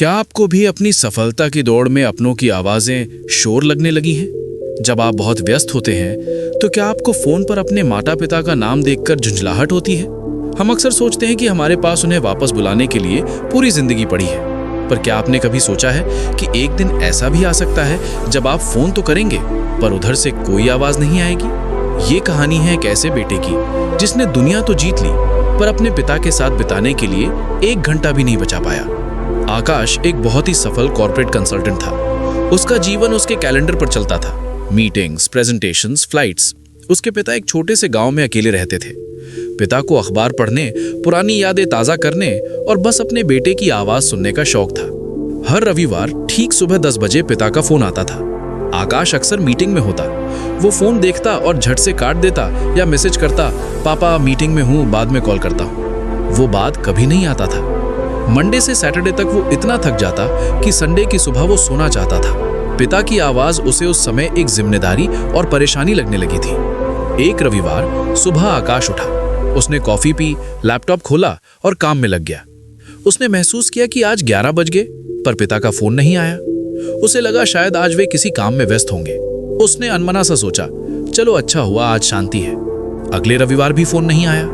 क्या आपको भी अपनी सफलता की दौड़ में अपनों की आवाजें शोर लगने लगी हैं? जब आप बहुत व्यस्त होते हैं तो क्या आपको फोन पर अपने माता पिता का नाम देखकर झुंझलाहट होती है? हम अक्सर सोचते हैं कि हमारे पास उन्हें वापस बुलाने के लिए पूरी जिंदगी पड़ी है, पर क्या आपने कभी सोचा है कि एक दिन ऐसा भी आ सकता है जब आप फोन तो करेंगे पर उधर से कोई आवाज नहीं आएगी? ये कहानी है एक ऐसे बेटे की जिसने दुनिया तो जीत ली पर अपने पिता के साथ बिताने के लिए 1 घंटा भी नहीं बचा पाया। आकाश एक बहुत ही सफल कॉर्पोरेट कंसल्टेंट था। उसका जीवन उसके कैलेंडर पर चलता था, मीटिंग्स, प्रेजेंटेशंस, फ्लाइट्स। उसके पिता एक छोटे से गांव में अकेले रहते थे। पिता को अखबार पढ़ने, पुरानी यादें ताज़ा करने और बस अपने बेटे की आवाज़ सुनने का शौक था। हर रविवार ठीक सुबह 10 बजे पिता का फोन आता था। आकाश अक्सर मीटिंग में होता। वो फोन देखता और झट से काट देता या मैसेज करता, पापा मीटिंग में हूँ, बाद में कॉल करता हूँ। वो बात कभी नहीं आता था। मंडे से सैटरडे तक वो इतना थक जाता कि संडे की सुबह वो सोना चाहता था। पिता की आवाज उसे उस समय एक जिम्मेदारी और परेशानी लगने लगी थी। एक रविवार सुबह आकाश उठा। उसने कॉफी पी, लैपटॉप खोला और काम में लग गया। उसने महसूस किया कि आज 11 बज गए पर पिता का फोन नहीं आया। उसे लगा शायद आज वे किसी काम में व्यस्त होंगे। उसने अनमना सा सोचा, चलो अच्छा हुआ आज शांति है। अगले रविवार भी फोन नहीं आया।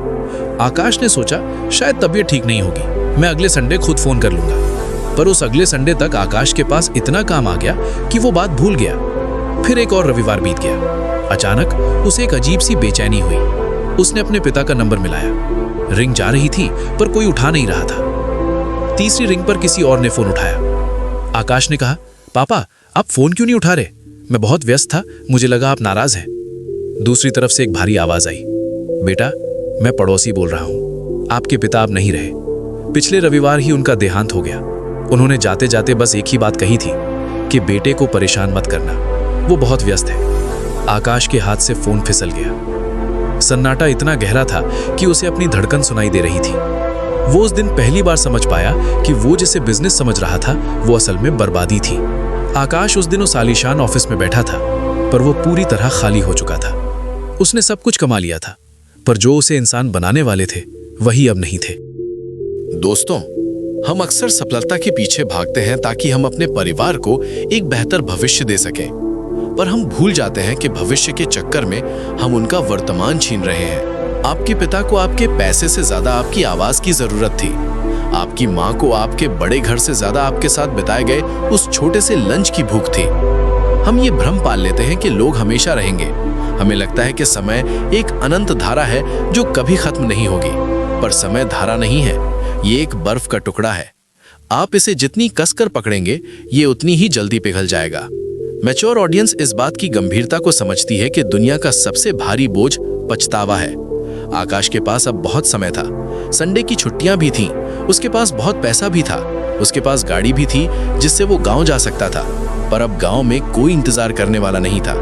आकाश ने सोचा शायद तबीयत ठीक नहीं होगी, मैं अगले संडे खुद फोन कर लूंगा। पर उस अगले संडे तक आकाश के पास इतना काम आ गया कि वो बात भूल गया। फिर एक और रविवार बीत गया। अचानक उसे एक अजीब सी बेचैनी हुई। उसने अपने पिता का नंबर मिलाया। रिंग जा रही थी पर कोई उठा नहीं रहा था। तीसरी रिंग पर किसी और ने फोन उठाया। आकाश ने कहा, पापा आप फोन क्यों नहीं उठा रहे? मैं बहुत व्यस्त था, मुझे लगा आप नाराज हैं। दूसरी तरफ से एक भारी आवाज आई, बेटा मैं पड़ोसी बोल रहा हूँ, आपके पिता अब नहीं रहे। पिछले रविवार ही उनका देहांत हो गया। उन्होंने जाते जाते बस एक ही बात कही थी कि बेटे को परेशान मत करना, वो बहुत व्यस्त है। आकाश के हाथ से फोन फिसल गया। सन्नाटा इतना गहरा था कि उसे अपनी धड़कन सुनाई दे रही थी। वो उस दिन पहली बार समझ पाया कि वो जिसे बिजनेस समझ रहा था वो असल में बर्बादी थी। आकाश उस दिन उस आलीशान ऑफिस में बैठा था पर वो पूरी तरह खाली हो चुका था। उसने सब कुछ कमा लिया था पर जो उसे इंसान बनाने वाले थे वही अब नहीं थे। दोस्तों, हम अक्सर सफलता के पीछे भागते हैं ताकि हम अपने परिवार को एक बेहतर भविष्य दे सकें, पर हम भूल जाते हैं कि भविष्य के चक्कर में हम उनका वर्तमान छीन रहे हैं। आपके पिता को आपके पैसे से ज्यादा आपकी आवाज की जरूरत थी। आपकी माँ को आपके बड़े घर से ज्यादा आपके साथ बिताए गए उस छोटे से लंच की भूख थी। हम ये भ्रम पाल लेते हैं कि लोग हमेशा रहेंगे। हमें लगता है कि समय एक अनंत धारा है जो कभी खत्म नहीं होगी, पर समय धारा नहीं है, ये एक बर्फ का टुकड़ा है। आप इसे जितनी कसकर पकड़ेंगे ये उतनी ही जल्दी पिघल जाएगा। मैच्योर ऑडियंस इस बात की गंभीरता को समझती है कि दुनिया का सबसे भारी बोझ पछतावा है। आकाश के पास अब बहुत समय था। संडे की छुट्टियां भी थीं, उसके पास बहुत पैसा भी था, उसके पास गाड़ी भी थी जिससे वो गांव जा सकता था। पर अब गांव में कोई इंतजार करने वाला नहीं था,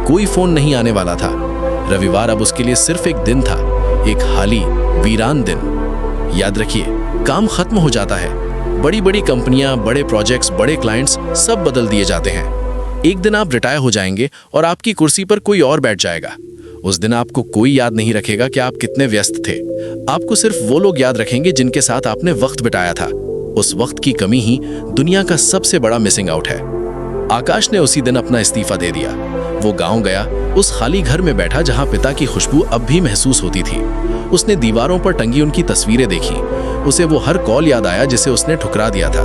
कोई फोन नहीं आने वाला था। रविवार अब उसके लिए सिर्फ एक दिन था, एक खाली वीरान दिन। याद रखिए, काम खत्म हो जाता है। बड़ी बड़ी कंपनियां, बड़े प्रोजेक्ट्स, बड़े क्लाइंट्स सब बदल दिए जाते हैं। एक दिन आप रिटायर हो जाएंगे और आपकी कुर्सी पर कोई और बैठ जाएगा। उस दिन आपको कोई याद नहीं रखेगा कि आप कितने व्यस्त थे। आपको सिर्फ वो लोग याद रखेंगे जिनके साथ आपने वक्त बिताया था। उस वक्त की कमी ही दुनिया का सबसे बड़ा मिसिंग आउट है। आकाश ने उसी दिन अपना इस्तीफा दे दिया। वो गांव गया, उस खाली घर में बैठा जहां पिता की खुशबू अब भी महसूस होती थी। उसने दीवारों पर टंगी उनकी तस्वीरें देखी। उसे वो हर कॉल याद आया जिसे उसने ठुकरा दिया था।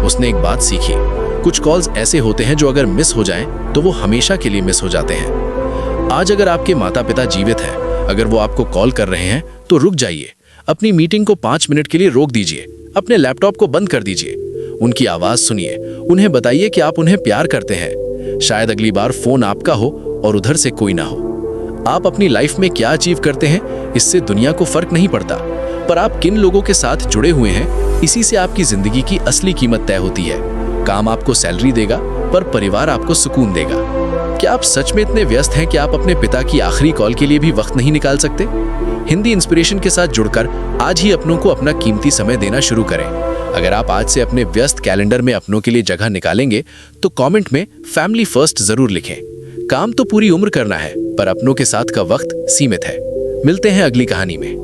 उसने एक बात सीखी, कुछ कॉल्स ऐसे होते हैं जो अगर मिस हो जाएं तो वो हमेशा के लिए मिस हो जाते हैं। आज अगर आपके माता पिता जीवित हैं, अगर वो आपको कॉल कर रहे हैं तो रुक जाइए। अपनी मीटिंग को 5 मिनट के लिए रोक दीजिए। अपने लैपटॉप को बंद कर दीजिए। उनकी आवाज सुनिए। उन्हें बताइए कि आप उन्हें प्यार करते हैं। शायद अगली बार फोन आपका हो और उधर से कोई ना हो। आप अपनी लाइफ में क्या अचीव करते हैं इससे दुनिया को फर्क नहीं पड़ता, पर आप किन लोगों के साथ जुड़े हुए हैं इसी से आपकी जिंदगी की असली कीमत तय होती है। काम आपको सैलरी देगा पर परिवार आपको सुकून देगा। क्या आप सच में इतने व्यस्त हैं कि आप अपने पिता की आखिरी कॉल के लिए भी वक्त नहीं निकाल सकते? हिंदी इंस्पिरेशन के साथ जुड़कर आज ही अपनों को अपना कीमती समय देना शुरू करें। अगर आप आज से अपने व्यस्त कैलेंडर में अपनों के लिए जगह निकालेंगे तो कमेंट में फैमिली फर्स्ट जरूर लिखें। काम तो पूरी उम्र करना है पर अपनों के साथ का वक्त सीमित है। मिलते हैं अगली कहानी में।